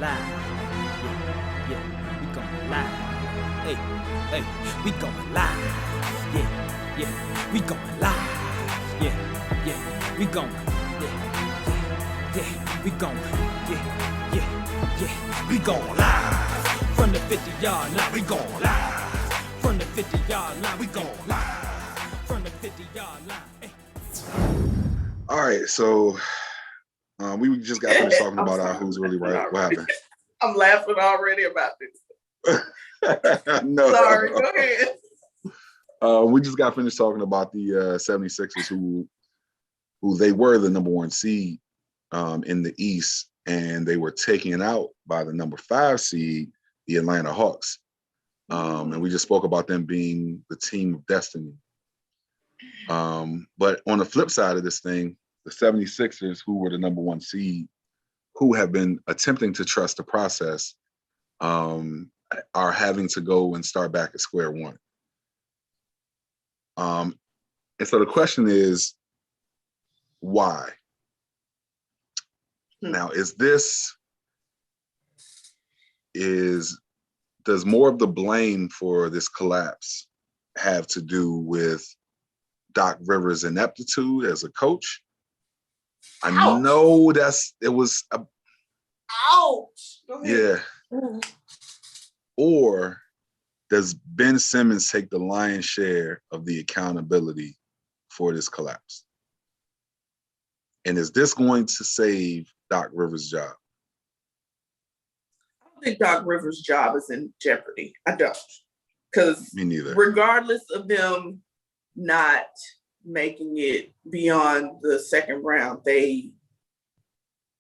live. Yeah, yeah, we going live. Hey, hey, we going live. Yeah, yeah, we going live. Yeah, yeah, we going. Yeah, yeah, we going. Yeah, yeah, yeah, we going live. From the 50-yard line, we going live. From the 50-yard line, we going live. From the 50-yard line. Hey. All right, so we just got finished talking about who's really right. What happened? I'm laughing already about this. No. Sorry, go ahead. We just got finished talking about the 76ers who they were the number 1 seed in the East, and they were taken out by the number 5 seed, the Atlanta Hawks. And we just spoke about them being the team of destiny. But on the flip side of this thing, the 76ers, who were the number 1 seed, who have been attempting to trust the process, are having to go and start back at square one. And so the question is, why? Now, does more of the blame for this collapse have to do with Doc Rivers' ineptitude as a coach? I know it was a ouch. Yeah. Or does Ben Simmons take the lion's share of the accountability for this collapse? And is this going to save Doc Rivers' job? I don't think Doc Rivers' job is in jeopardy. I don't. Because me neither. Regardless of them not making it beyond the second round, they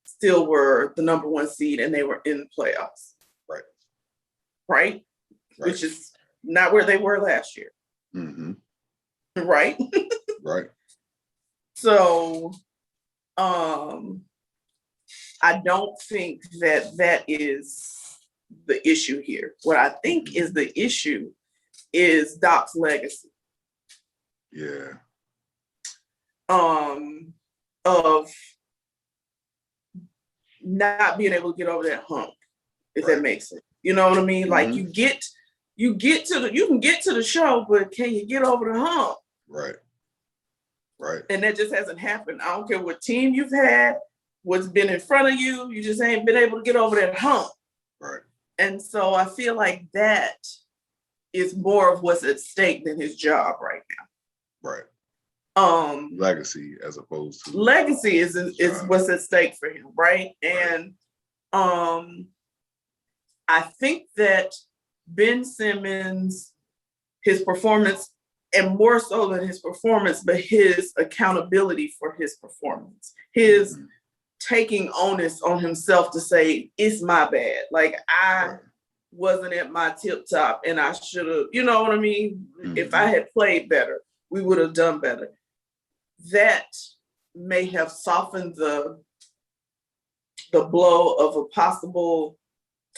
still were the number 1 seed and they were in the playoffs. Right? Which is not where they were last year. Mm-hmm. Right? Right. So I don't think that is the issue here. What I think is the issue is Doc's legacy. Yeah. Of not being able to get over that hump, if that makes sense. You know what I mean? Mm-hmm. Like you can get to the show, but can you get over the hump? Right. And that just hasn't happened. I don't care what team you've had, what's been in front of you, you just ain't been able to get over that hump. Right. And so I feel like that is more of what's at stake than his job right now. Right. Legacy as opposed to legacy is what's at stake for him, right? And I think that Ben Simmons, his performance, and more so than his performance, but his accountability for his performance, his taking onus on himself to say, it's my bad. Like I wasn't at my tip top and I should have, you know what I mean? Mm-hmm. If I had played better, we would have done better. That may have softened the blow of a possible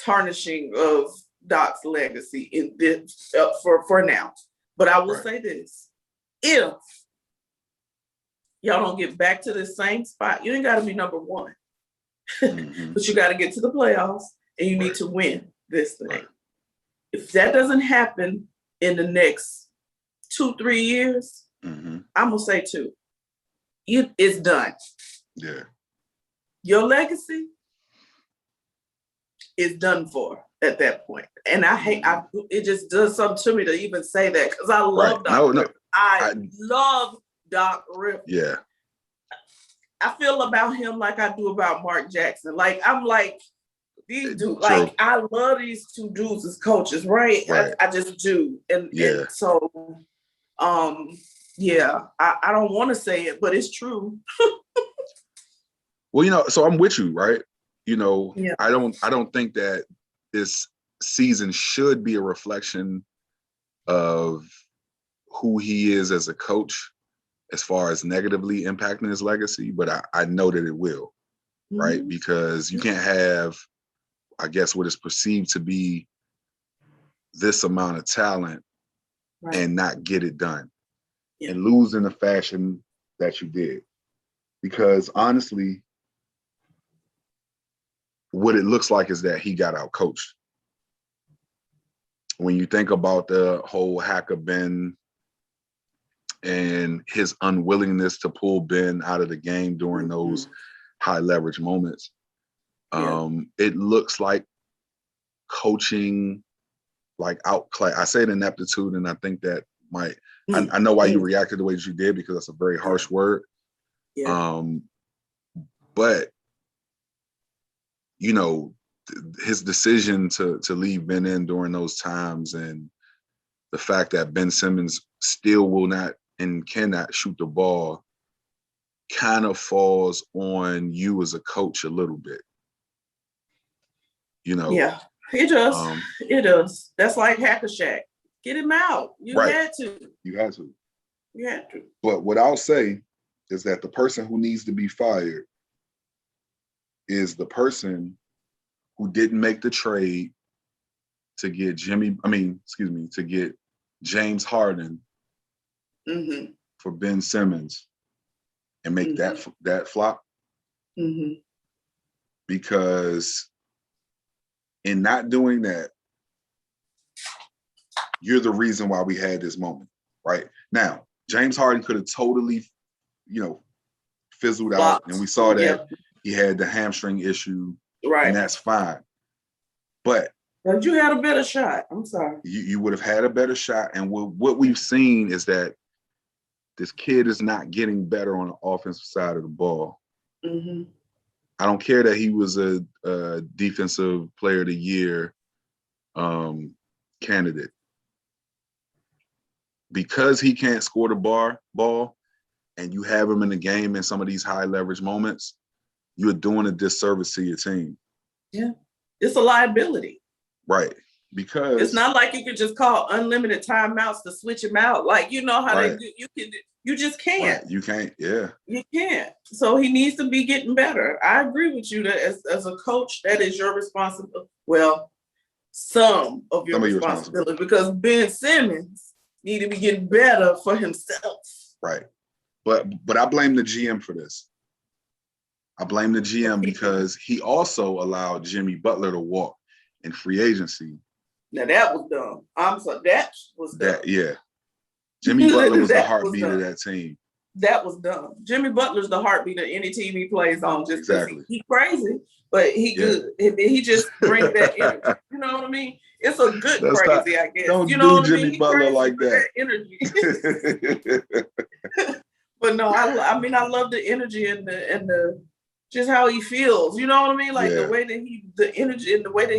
tarnishing of Doc's legacy in this for now. But I will say this: if y'all don't get back to the same spot, you ain't got to be number 1, but you got to get to the playoffs and you need to win this thing. If that doesn't happen in the next 2-3 years, I'm gonna say 2. It's done. Yeah. Your legacy is done for at that point. And it just does something to me to even say that because I love Doc Rivers. I love Doc Rivers. Yeah. I feel about him like I do about Mark Jackson. Like I'm like these dudes. Like I love these 2 dudes as coaches, right? I just do. And so I don't want to say it, but it's true. Well, so I'm with you, right? I don't think that this season should be a reflection of who he is as a coach as far as negatively impacting his legacy, but I know that it will, right? Because you can't have, I guess, what is perceived to be this amount of talent and not get it done and lose in the fashion that you did. Because honestly, what it looks like is that he got out coached. When you think about the whole Hacker Ben and his unwillingness to pull Ben out of the game during those high leverage moments, it looks like coaching, like outclass. I said ineptitude, and I think that might. I know why you reacted the way that you did, because that's a very harsh word. But you know, his decision to leave Ben in during those times, and the fact that Ben Simmons still will not and cannot shoot the ball, kind of falls on you as a coach a little bit. You know. Yeah, it does. It does. That's like Hacker Shack. Get him out. You had to. You had to. You had to. But what I'll say is that the person who needs to be fired is the person who didn't make the trade to get to get James Harden for Ben Simmons and make that flop. Because in not doing that, you're the reason why we had this moment, right? Now, James Harden could have totally, fizzled out, and we saw that he had the hamstring issue, and that's fine. But you had a better shot. I'm sorry. You would have had a better shot, and what we've seen is that this kid is not getting better on the offensive side of the ball. I don't care that he was a defensive player of the year candidate. Because he can't score the ball, and you have him in the game in some of these high leverage moments, you're doing a disservice to your team. Yeah, it's a liability. Right, because it's not like you could just call unlimited timeouts to switch him out. Like, you know how they do. You just can't. Right. You can't. Yeah, you can't. So he needs to be getting better. I agree with you that as a coach, that is your responsibility. Well, some of your responsibility, because Ben Simmons need to be getting better for himself. Right. But I blame the GM for this. I blame the GM because he also allowed Jimmy Butler to walk in free agency. Now that was dumb. I'm sorry, that was dumb. Jimmy Butler was the heartbeat of that team. That was dumb. Jimmy Butler's the heartbeat of any team he plays on. Just exactly. He's crazy, but he good. He just brings that energy. You know what I mean? It's a good crazy, I guess. Don't you know do Jimmy Butler like that. Energy. But no, I mean, I love the energy and the just how he feels. You know what I mean? Like the way that the energy and the way that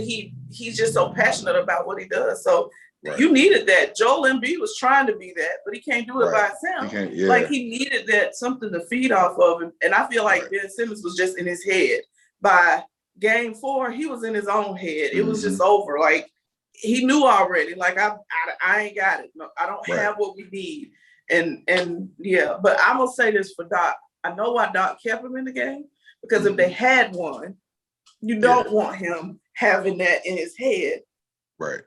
he's just so passionate about what he does. So you needed that. Joel Embiid was trying to be that, but he can't do it by himself. Like he needed that something to feed off of, and I feel like Ben Simmons was just in his head. By game 4, he was in his own head. It was just over. Like he knew already. Like I ain't got it. No, I don't have what we need. And yeah, but I'm gonna say this for Doc. I know why Doc kept him in the game, because if they had won, you don't want him having that in his head. Right.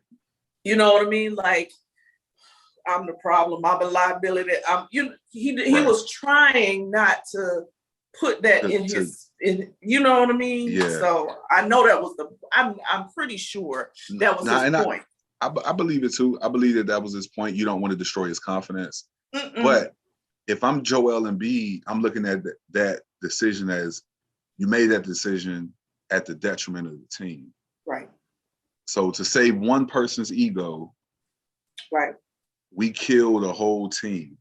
You know what I mean? Like, I'm the problem. I'm a liability. He was trying not to put that in you know what I mean? Yeah. So I know that was I'm pretty sure that was his point. I believe it too. I believe that was his point. You don't want to destroy his confidence. But if I'm Joel Embiid, I'm looking at that decision as you made that decision at the detriment of the team. Right. So to save one person's ego, we killed a whole team.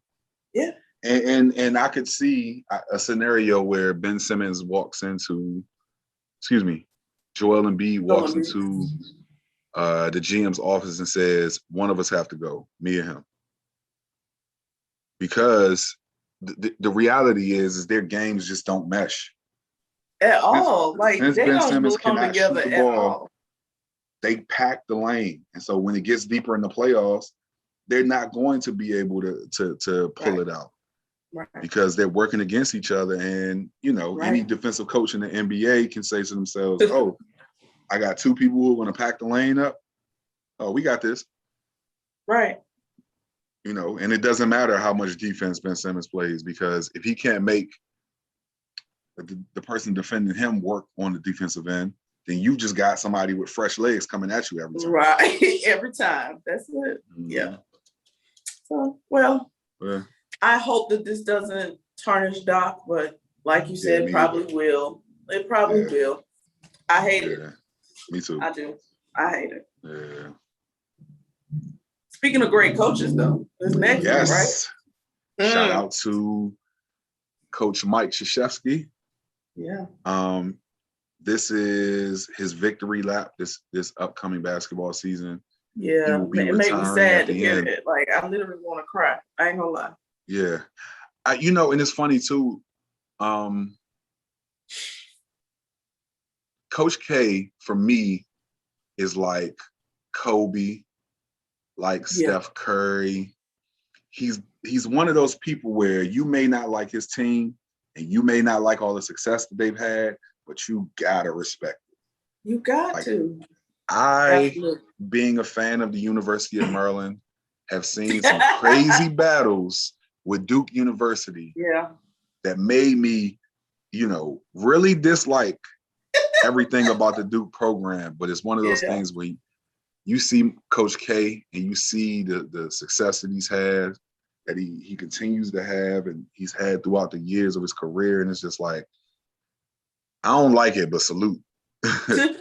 Yeah. And I could see a scenario where Ben Simmons Joel Embiid walks into the GM's office and says, one of us have to go, me and him. Because the reality is their games just don't mesh. At all. Like, they Ben don't Simmons belong cannot together shoot the at ball. all. They pack the lane. And so when it gets deeper in the playoffs, they're not going to be able to pull it out. Right. Because they're working against each other. And, any defensive coach in the NBA can say to themselves, oh, I got 2 people who are going to pack the lane up. Oh, we got this. Right. And it doesn't matter how much defense Ben Simmons plays, because if he can't make the person defending him work on the defensive end, then you just got somebody with fresh legs coming at you every time. Right. Every time. That's it. Mm-hmm. Yeah. So, well, I hope that this doesn't tarnish Doc, but like you said, probably will. It probably will. I hate it. Me too. I do. I hate it. Yeah. Speaking of great coaches, though, this next one, right? Shout out to Coach Mike Krzyzewski. Yeah. This is his victory lap this upcoming basketball season. Yeah, it made me sad to hear it. Like, I literally want to cry. I ain't gonna lie. Yeah. And it's funny too. Coach K, for me, is like Kobe, like Steph Curry. He's one of those people where you may not like his team and you may not like all the success that they've had, but you gotta respect it. You got to. Being a fan of the University of Maryland, have seen some crazy battles with Duke University. Yeah. That made me, really dislike everything about the Duke program. But it's one of those things where you see Coach K and you see the success that he's had, that he continues to have, and he's had throughout the years of his career. And it's just like, I don't like it, but salute.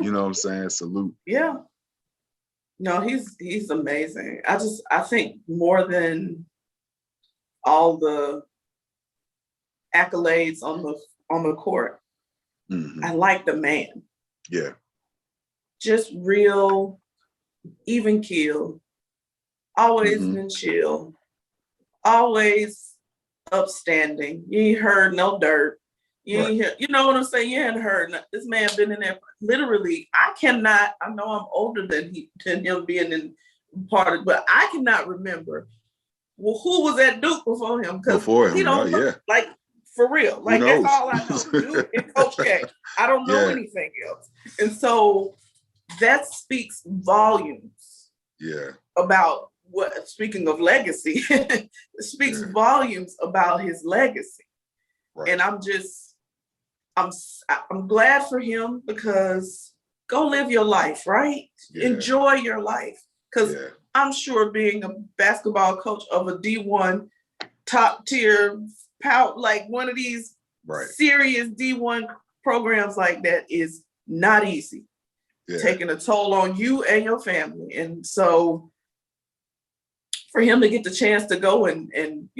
You know what I'm saying? Salute. Yeah. No, he's amazing. I think more than all the accolades on the court, I like the man. Yeah. Just real, even keel, always been chill, always upstanding. You ain't heard no dirt. You ain't hear, you know what I'm saying? You ain't heard this man been in there. Literally, I know I'm older than him being in part of, but I cannot remember who was at Duke before him. Before him, he don't look, like, for real. Like, that's all I know. Duke and Coach K. I don't know anything else. And so that speaks volumes. Yeah. About speaking of legacy, it speaks volumes about his legacy. Right. And I'm glad for him, because go live your life, right? Yeah. Enjoy your life. Because I'm sure being a basketball coach of a D1 top tier, like one of these serious D1 programs like that is not easy. Yeah. Taking a toll on you and your family. And so for him to get the chance to go and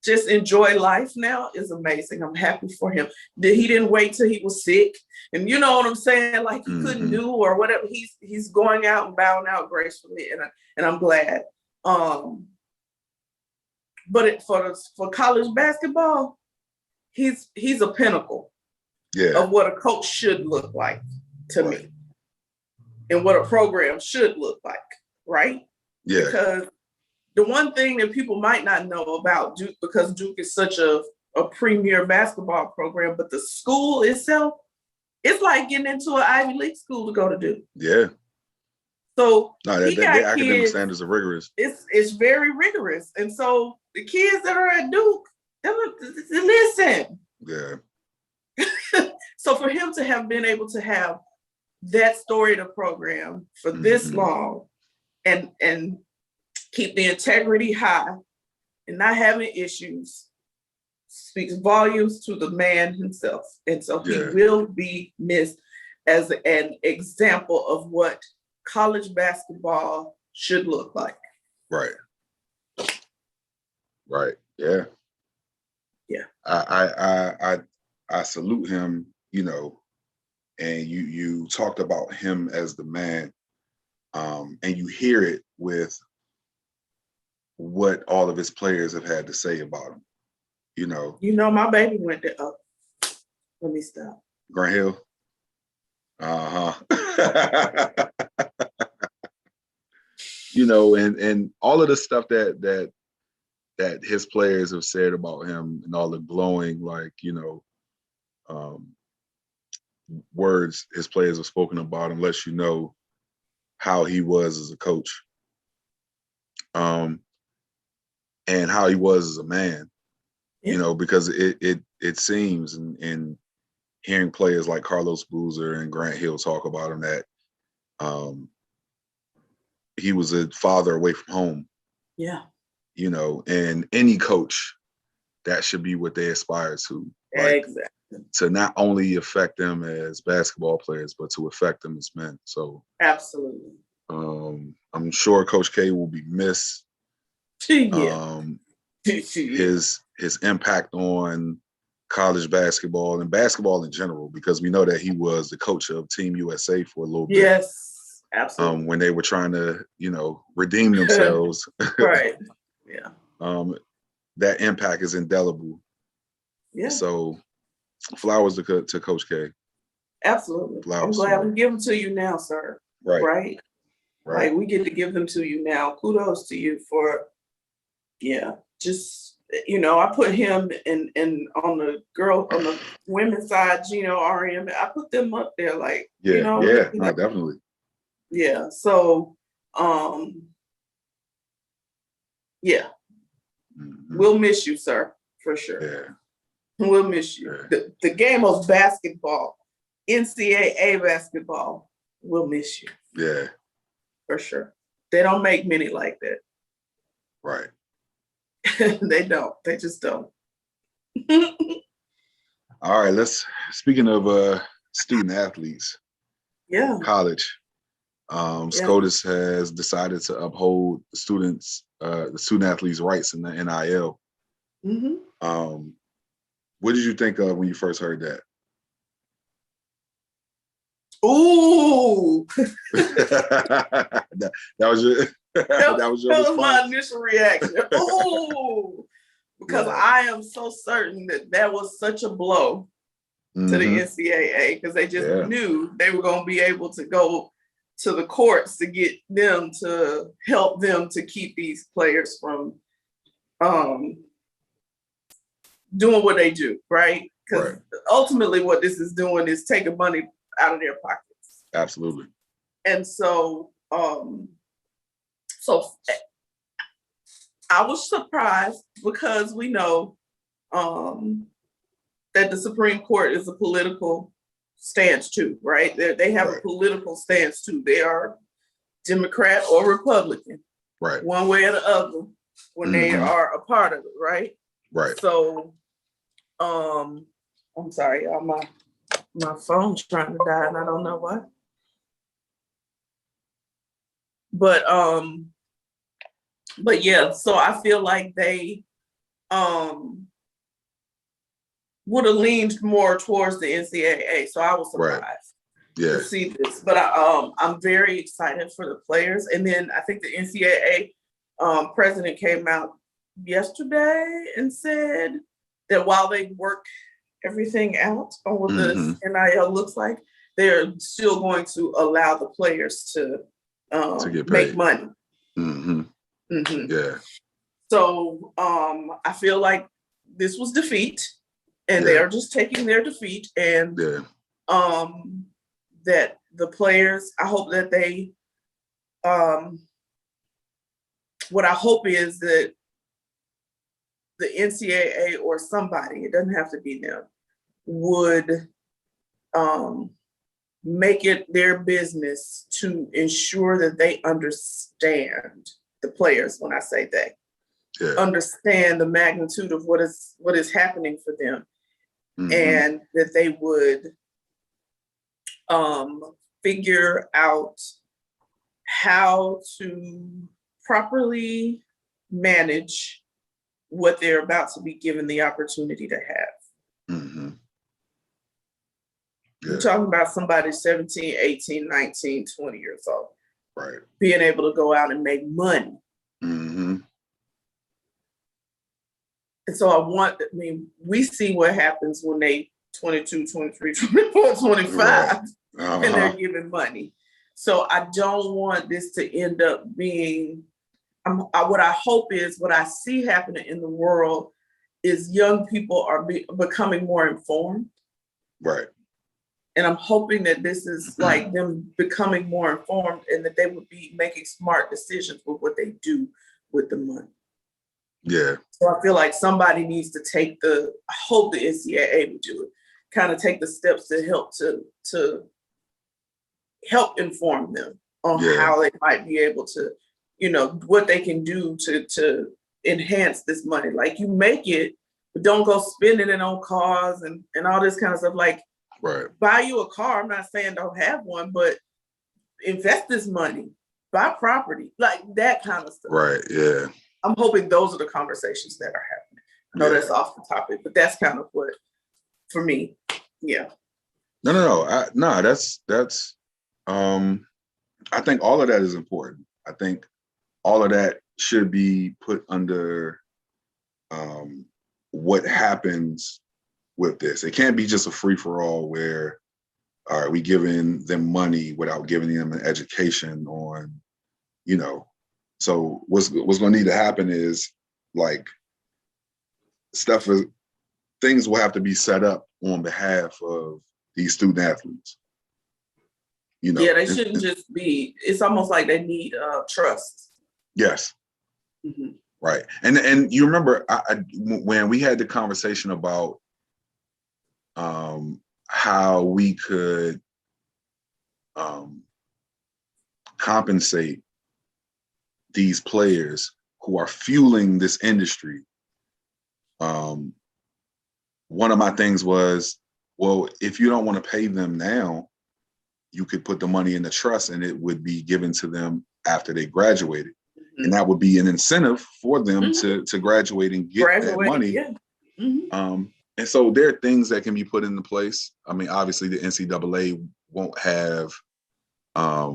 just enjoy life now is amazing. I'm happy for him. He didn't wait till he was sick, and you know what I'm saying, like he couldn't do or whatever. He's going out and bowing out gracefully, and I'm glad. But for college basketball, he's a pinnacle of what a coach should look like to me, and what a program should look like, right? Yeah. Because the one thing that people might not know about Duke, because Duke is such a premier basketball program, but the school itself, it's like getting into an Ivy League school to go to Duke. Yeah. So their academic standards are rigorous. It's very rigorous. And so the kids that are at Duke, they listen. Yeah. So for him to have been able to have that storied program for this long and keep the integrity high and not having issues speaks volumes to the man himself. And so he will be missed as an example of what college basketball should look like. Right. Right. Yeah. Yeah. I salute him, and you talked about him as the man, and you hear it with what all of his players have had to say about him. My baby went there. Oh, let me stop. Grant Hill. And all of the stuff that his players have said about him, and all the glowing, words his players have spoken about him, lets you know how he was as a coach. And how he was as a man, because it seems, and hearing players like Carlos Boozer and Grant Hill talk about him, that he was a father away from home. Yeah. You know, and any coach, that should be what they aspire to. Like, exactly. To not only affect them as basketball players, but to affect them as men. So absolutely. I'm sure Coach K will be missed. Yeah. His impact on college basketball and basketball in general, because we know that he was the coach of Team USA for a little bit. Yes, absolutely. When they were trying to, redeem themselves. Right. Yeah. That impact is indelible. Yeah. So flowers to Coach K. Absolutely. Flowers. I'm glad we give them to you now, sir. Right. Like, we get to give them to you now. Kudos to you for, just, I put him in on the women's side, RM. I put them up there, like, definitely. Yeah. So, we'll miss you, sir, for sure. Yeah. We'll miss you. Yeah. The game of basketball, NCAA basketball, we'll miss you. Yeah. For sure. They don't make many like that. Right. They don't. They just don't. All right. Speaking of student athletes. Yeah. College. SCOTUS has decided to uphold the student athletes' rights in the NIL. Mm-hmm. What did you think of when you first heard that? Ooh. that was your that was response? My initial reaction. Ooh. Because I am so certain that was such a blow to the NCAA, because they just knew they were going to be able to go to the courts to get them to help them to keep these players from doing what they do, right? Because ultimately what this is doing is taking money out of their pockets. Absolutely. And so I was surprised, because we know that the Supreme Court is a political stance too, right? They have a political stance too. They are Democrat or Republican, right? One way or the other when they are a part of it, right? Right. So, I'm sorry, y'all, my phone's trying to die, and I don't know why. But yeah, so I feel like they would have leaned more towards the NCAA. So I was surprised to see this. But I'm very excited for the players. And then I think the NCAA president came out yesterday and said that while they work everything out on what the NIL looks like, they're still going to allow the players to get make money. Yeah. So I feel like this was defeat, and they are just taking their defeat, and that the players, I hope that they what I hope is that the NCAA or somebody, it doesn't have to be them, would make it their business to ensure that they understand, the players, when I say they, understand the magnitude of what is happening for them, and that they would figure out how to properly manage what they're about to be given the opportunity to have. We're talking about somebody 17, 18, 19, 20 years old. Right. Being able to go out and make money. And so we see what happens when they 22, 23, 24, 25, and they're giving money. So I don't want this to end up being, what I hope is, what I see happening in the world is young people are becoming more informed. Right. And I'm hoping that this is like them becoming more informed, and that they would be making smart decisions with what they do with the money. Yeah. So I feel like somebody needs to I hope the NCAA would do it. kind of take the steps to help inform them on how they might be able to, what they can do to enhance this money. Like, you make it, but don't go spending it on cars and all this kind of stuff. Like, buy you a car. I'm not saying don't have one, but invest this money, buy property, like that kind of stuff. Right. Yeah. I'm hoping those are the conversations that are happening. I know that's off the topic, but that's kind of what, for me, No. That's I think all of that is important. I think all of that should be put under what happens with this. It can't be just a free for all where, all right, we giving them money without giving them an education on, So what's going to need to happen is, like, things will have to be set up on behalf of these student athletes. They shouldn't just be. It's almost like they need trust. Yes. Mm-hmm. Right. And you remember when we had the conversation about how we could compensate these players who are fueling this industry. One of my things was, well, if you don't want to pay them now, you could put the money in the trust and it would be given to them after they graduated. Mm-hmm. And that would be an incentive for them to graduate and get that money. Yeah. Mm-hmm. And so there are things that can be put into place. I mean, obviously the NCAA won't have, I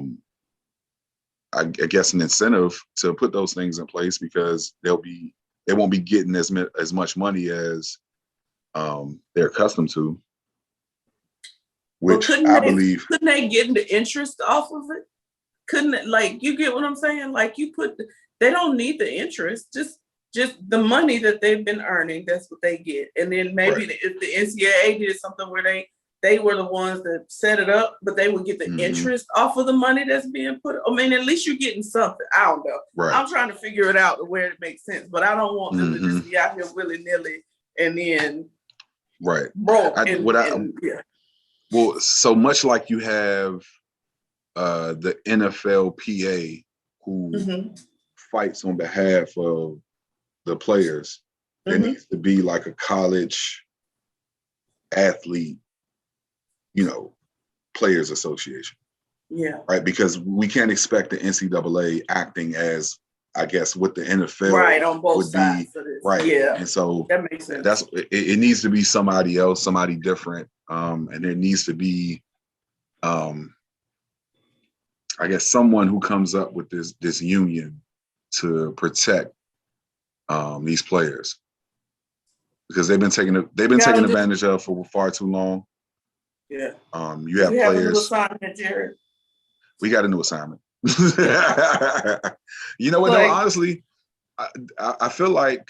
guess, an incentive to put those things in place because they won't be getting as much money as they're accustomed to. Which I believe, couldn't they get the interest off of it? Couldn't it, like, you get what I'm saying? Like, they don't need the interest, just the money that they've been earning. That's what they get, and then maybe if the NCAA did something where they were the ones that set it up, but they would get the interest off of the money that's being put. I mean, at least you're getting something. I don't know. Right. I'm trying to figure it out to where it makes sense, but I don't want them to just be out here willy-nilly and then broke. Well, so much like you have the NFLPA who fights on behalf of the players, there needs to be like a college athlete, players association. Yeah. Right. Because we can't expect the NCAA acting as, I guess, what the NFL on both would sides be. Right. Yeah. And so that makes sense. It needs to be somebody else, somebody different. And there needs to be, I guess, someone who comes up with this union to protect these players, because they've been taken advantage of for far too long. Yeah. You have players. A new assignment, Jarrett. We got a new assignment. You know what? Like, no, honestly, I feel like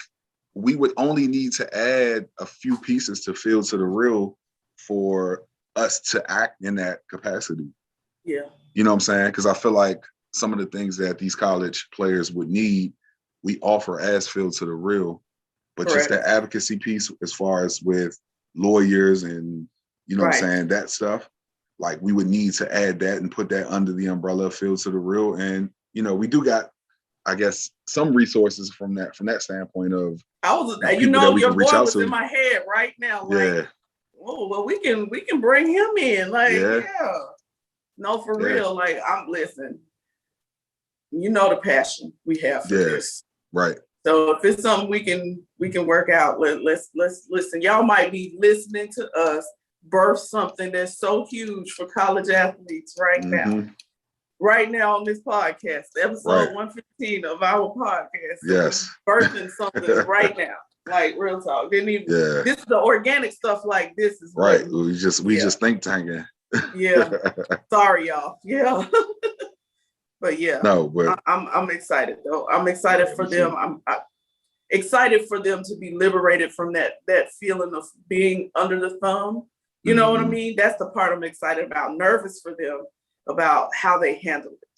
we would only need to add a few pieces to Field to the Real for us to act in that capacity. Yeah. You know what I'm saying? Because I feel like some of the things that these college players would need, we offer as Field to the Real. But just that advocacy piece as far as with lawyers and, what I'm saying, that stuff, like, we would need to add that and put that under the umbrella of Field to the Real. And, we do got, I guess, some resources from that standpoint of your boy was in my head right now. Like, oh, well, we can bring him in. Like, no, for real. Like, listen, the passion we have for this. Right. So if it's something we can work out, let's listen. Y'all might be listening to us birth something that's so huge for college athletes right now. Right now on this podcast, episode 115 of our podcast. Yes. Birthing something right now. Like, real talk. This is the organic stuff like this is right. We just think tanking. Yeah. Sorry, y'all. Yeah. But but I'm excited though. I'm excited for them. I'm excited for them to be liberated from that feeling of being under the thumb. You know what I mean? That's the part I'm excited about. Nervous for them about how they handle it.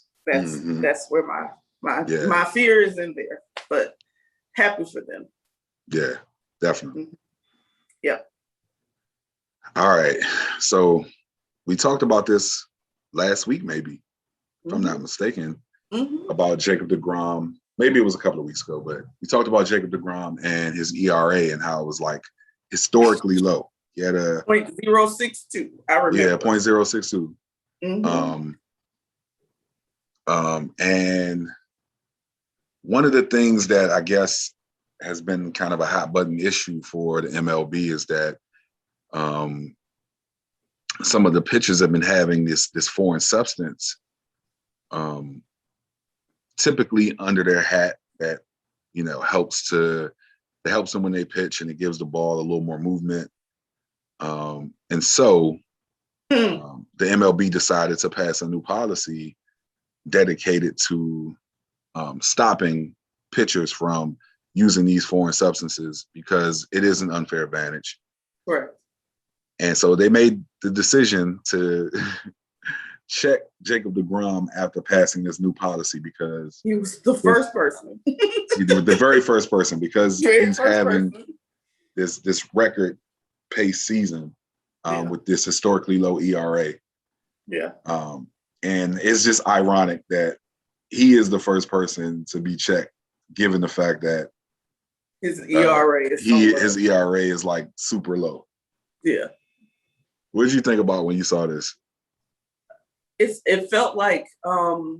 That's where my fear is in there. But happy for them. Yeah, definitely. Yeah. All right. So we talked about this last week, maybe, if I'm not mistaken, about Jacob DeGrom. Maybe it was a couple of weeks ago, but we talked about Jacob DeGrom and his ERA and how it was like historically low. He had a 0.062. I remember. Yeah, 0.062. And one of the things that I guess has been kind of a hot button issue for the MLB is that some of the pitchers have been having this foreign substance typically under their hat that, you know, helps them when they pitch, and it gives the ball a little more movement. And so the MLB decided to pass a new policy dedicated to stopping pitchers from using these foreign substances because it is an unfair advantage. Right. And so they made the decision to check Jacob DeGrom after passing this new policy because he was the first person. The very first person, because he's having this record pace season with this historically low ERA. Yeah. And it's just ironic that he is the first person to be checked, given the fact that his ERA his ERA is like super low. Yeah. What did you think about when you saw this? It felt like I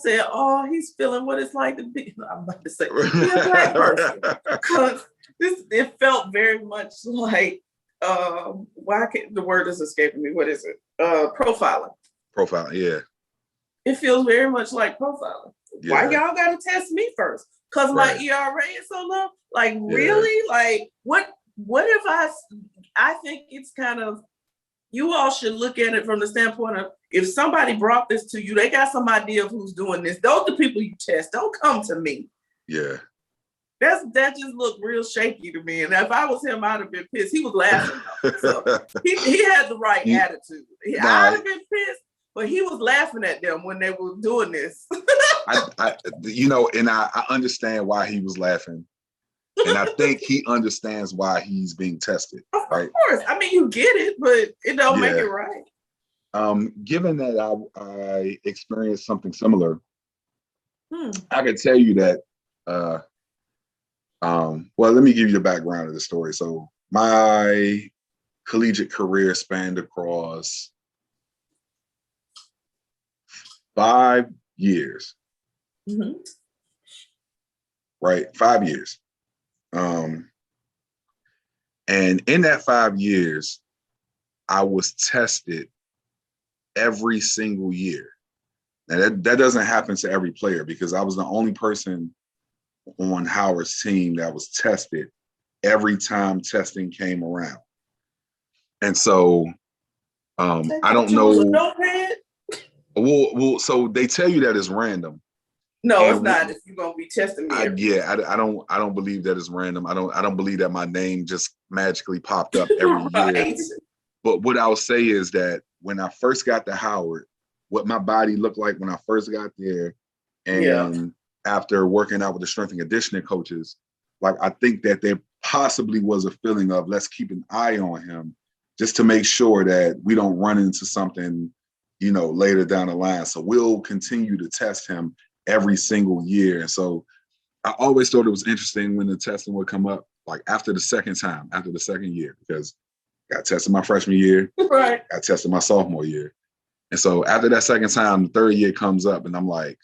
said, oh, he's feeling what it's like to be. I'm about to say be a black person. Because it felt very much like why can't the word is escaping me? What is it? Profiling. Profiling, yeah. It feels very much like profiling. Yeah. Why y'all gotta test me first? Because my ERA is so low. Like, really? Like, what if I think it's kind of, you all should look at it from the standpoint of, if somebody brought this to you, they got some idea of who's doing this. Those are the people you test. Don't come to me. Yeah. That just looked real shaky to me. And if I was him, I'd have been pissed. He was laughing. So he had the right attitude. I'd have been pissed, but he was laughing at them when they were doing this. I understand why he was laughing. And I think he understands why he's being tested. Right? Of course. I mean, you get it, but it don't make it right. Given that I experienced something similar, I could tell you that, well, let me give you the background of the story. So my collegiate career spanned across 5 years. Right? 5 years. And in that 5 years, I was tested every single year. Now that doesn't happen to every player because I was the only person on Howard's team that was tested every time testing came around. And so I don't know. Well, so they tell you that it's random. No, it's not. If you're gonna be testing me. I don't believe that it's random. I don't believe that my name just magically popped up every year. But what I'll say is that when I first got to Howard, what my body looked like when I first got there, and after working out with the strength and conditioning coaches, like I think that there possibly was a feeling of let's keep an eye on him just to make sure that we don't run into something, you know, later down the line. So we'll continue to test him every single year. And so I always thought it was interesting when the testing would come up, like after the second year, because I got tested my freshman year, right? I tested my sophomore year. And so after that second time, the third year comes up and I'm like,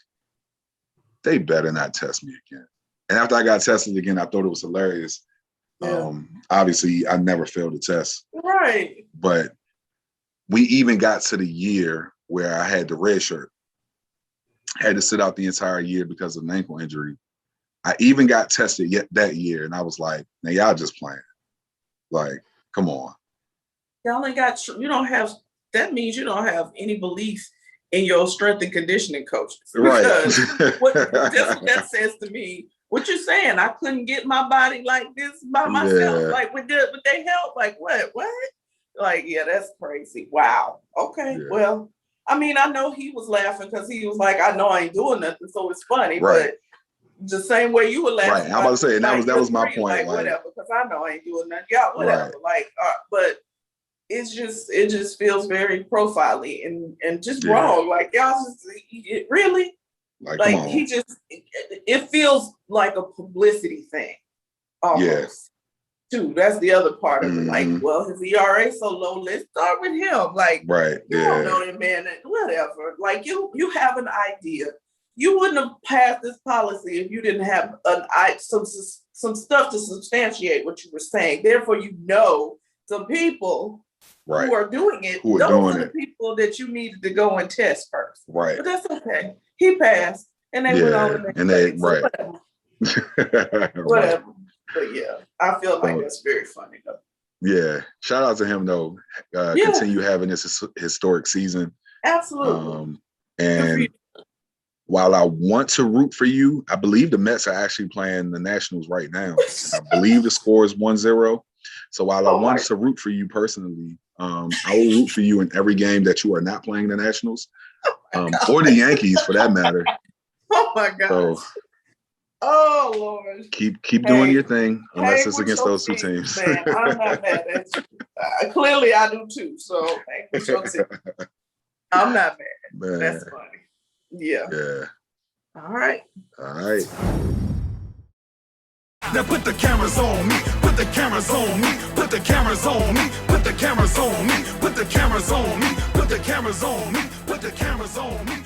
they better not test me again. And after I got tested again, I thought it was hilarious. Obviously, I never failed a test. Right. But we even got to the year where I had the red shirt. I had to sit out the entire year because of an ankle injury. I even got tested that year, and I was like, now y'all just playing. Like, come on. Y'all ain't got, that means you don't have any belief in your strength and conditioning coaches. Right. That's what that says to me. What you saying? I couldn't get my body like this by myself. Yeah. Like, would they help? Like, what? Like, yeah, that's crazy. Wow. Okay. Yeah. Well, I mean, I know he was laughing because he was like, I know I ain't doing nothing, so it's funny. Right. the same way you were laughing. Right. I'm about to say, and that was my point. Like whatever, because I know I ain't doing nothing. Y'all, whatever. Like, but it just feels very profiling and just wrong. Like y'all just really like he just it feels like a publicity thing almost. Yes. Too. That's the other part of it. Like, well, his ERA so low, let's start with him. Like, you don't know that man, whatever. Like, you have an idea. You wouldn't have passed this policy if you didn't have some stuff to substantiate what you were saying. Therefore, you know some people who are doing it. Those are the people that you needed to go and test first. Right. But that's okay. He passed, and they went on the next day. Whatever. But yeah, I feel like that's very funny though. Yeah. Shout out to him though. Continue having this historic season. Absolutely. And while I want to root for you, I believe the Mets are actually playing the Nationals right now. I believe the score is 1-0. So while I want to root for you personally, I will root for you in every game that you are not playing the Nationals, or the Yankees for that matter. Oh my God. So, oh Lord! Keep doing your thing, unless it's against those two teams. Man, I'm not mad at you. Clearly, I do too. So I'm not mad. Man. That's funny. Yeah. Yeah. All right. Now put the cameras on me. Put the cameras on me. Put the cameras on me. Put the cameras on me. Put the cameras on me. Put the cameras on me. Put the cameras on me.